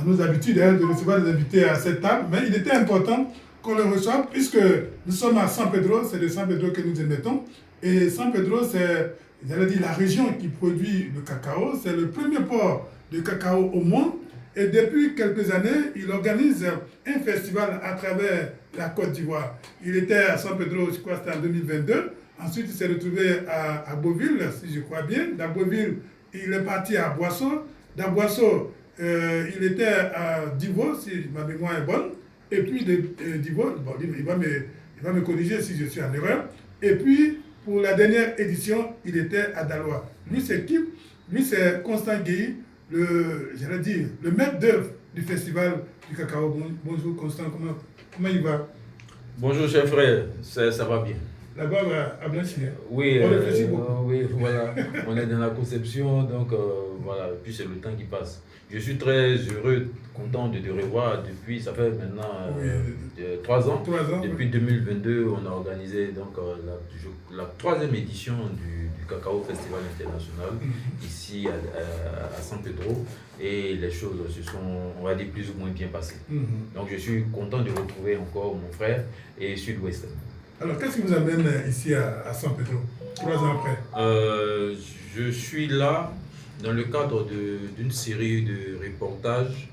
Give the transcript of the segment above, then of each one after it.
nos habitudes de recevoir des invités à cette table, mais il était important qu'on le reçoive puisque nous sommes à San Pedro, c'est de San Pedro que nous émettons. Et San Pedro, c'est, j'allais dire, la région qui produit le cacao. C'est le premier port de cacao au monde. Et depuis quelques années, il organise un festival à travers la Côte d'Ivoire. Il était à San Pedro, je crois que c'était en 2022. Ensuite, il s'est retrouvé à Beauville, si je crois bien. Dans Beauville, il est parti à Boisseau. Dans Boisseau, il était à Divo, si ma mémoire est bonne. Et puis de Divo, bon, il va me corriger si je suis en erreur. Et puis, pour la dernière édition, il était à Daloa. Lui, c'est qui? Lui, c'est Constant Guéhi, j'allais dire, le maître d'œuvre du festival du cacao. Bonjour Constant, comment il va? Bonjour cher frère, ça va bien. La barbe a blanchi. Oui, on réfléchit beaucoup. Oui, voilà, on est dans la conception, donc voilà, puis c'est le temps qui passe. Je suis très heureux, content de te revoir depuis, ça fait maintenant 3 ans. 3 ans. Depuis 2022, on a organisé donc, la 3e édition du Cacao Festival International ici à San Pedro, et les choses se sont, on va dire, plus ou moins bien passées. Donc je suis content de retrouver encore mon frère et Sud-Ouest. Alors, qu'est-ce qui vous amène ici à San Pedro, 3 ans après? Je suis là dans le cadre d'une série de reportages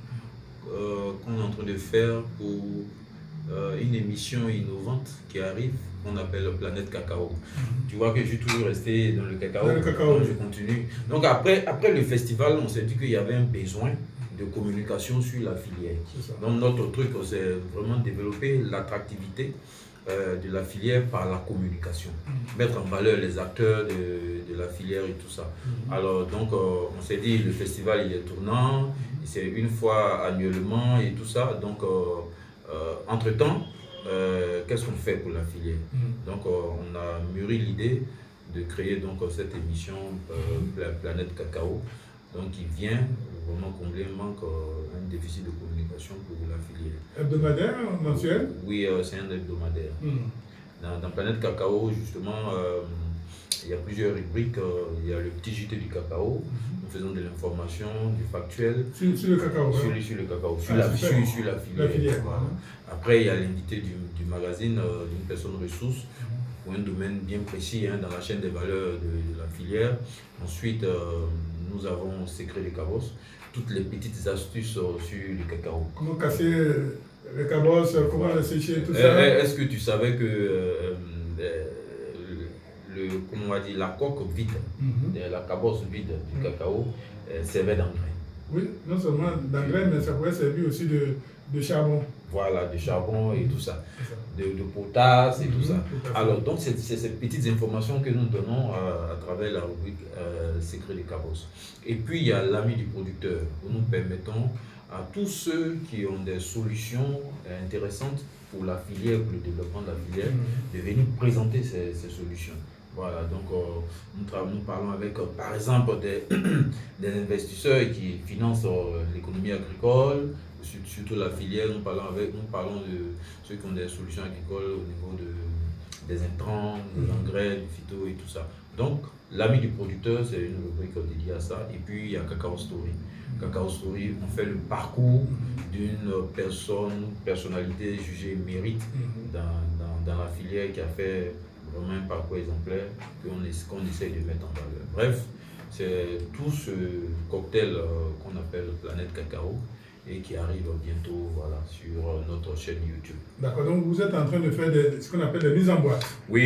qu'on est en train de faire pour une émission innovante qui arrive, qu'on appelle Planète Cacao. Tu vois que je suis toujours resté dans le cacao, donc je continue. Donc après le festival, on s'est dit qu'il y avait un besoin de communication sur la filière. Donc notre truc, c'est vraiment développer l'attractivité de la filière par la communication, mettre en valeur les acteurs de la filière et tout ça. Alors donc on s'est dit, le festival il est tournant, c'est une fois annuellement et tout ça, donc entre temps qu'est-ce qu'on fait pour la filière? Donc on a mûri l'idée de créer donc cette émission Planète Cacao, donc qui vient vraiment combler un manque, un déficit de communication pour la filière. Hebdomadaire, mensuel? Oui, c'est un hebdomadaire. Dans Planète Cacao, justement, il y a plusieurs rubriques. Il y a le petit JT du cacao, nous faisons de l'information, du factuel. Sur le cacao, sur le cacao, sur la filière. Voilà. Après, il y a l'invité du magazine, d'une personne ressource, pour un domaine bien précis dans la chaîne des valeurs de la filière. Ensuite, nous avons Secret des Cabos, toutes les petites astuces sur le cacao. Comment casser le cabos, comment le sécher, tout ça? Est-ce que tu savais que comment on va dire, la coque vide, la cabosse vide du cacao servait d'engrais? Oui, non seulement d'engrais, mais ça pourrait servir aussi de charbon. Voilà, de charbon et tout ça, de potasse et tout ça. Alors, donc, c'est ces petites informations que nous donnons à travers la rubrique Secret des Cabos. Et puis, il y a l'ami du producteur, où nous permettons à tous ceux qui ont des solutions intéressantes pour la filière, pour le développement de la filière, de venir présenter ces solutions. Voilà, donc nous parlons avec, par exemple, des investisseurs qui financent l'économie agricole, surtout la filière. Nous parlons de ceux qui ont des solutions agricoles au niveau des intrants, des engrais, du phyto et tout ça. Donc, l'ami du producteur, c'est une rubrique dédiée à ça. Et puis, il y a Cacao Story. Cacao Story, on fait le parcours d'une personnalité jugée mérite dans la filière, qui a fait vraiment un parcours exemplaire qu'on essaye de mettre en valeur. Bref, c'est tout ce cocktail qu'on appelle Planète Cacao et qui arrive bientôt, voilà, sur notre chaîne YouTube. D'accord, donc vous êtes en train de faire ce qu'on appelle des mises en boîte. Oui.